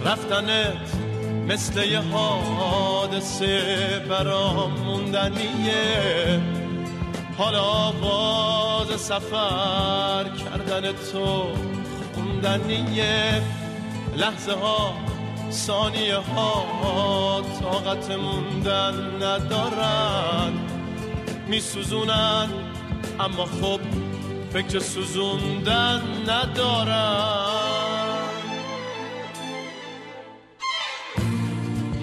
رفتنت مثل یه حادثه برام موندنیه، حالا آواز سفر کردن تو خوندنیه. لحظه ها ثانیه ها طاقت موندن ندارن، میسوزونن اما خب فکر سوزوندن ندارن.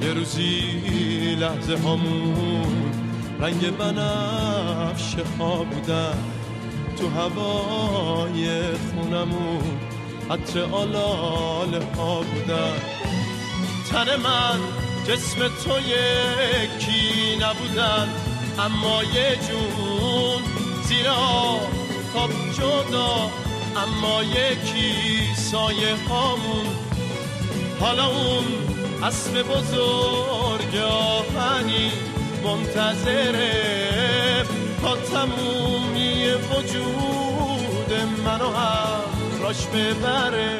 یه روزی لحظه هامون رنگ بنفشه ها بودن، تو هوای خونمون عطر آلاله ها بودن. تن من جسم تو یکی نبودن، اما یه جون زیر آفتاب جدا، اما یکی سایه هامون. حالا اون اسم بزرگ آهنی منتظره تا تمومی وجود منو هم راش ببره.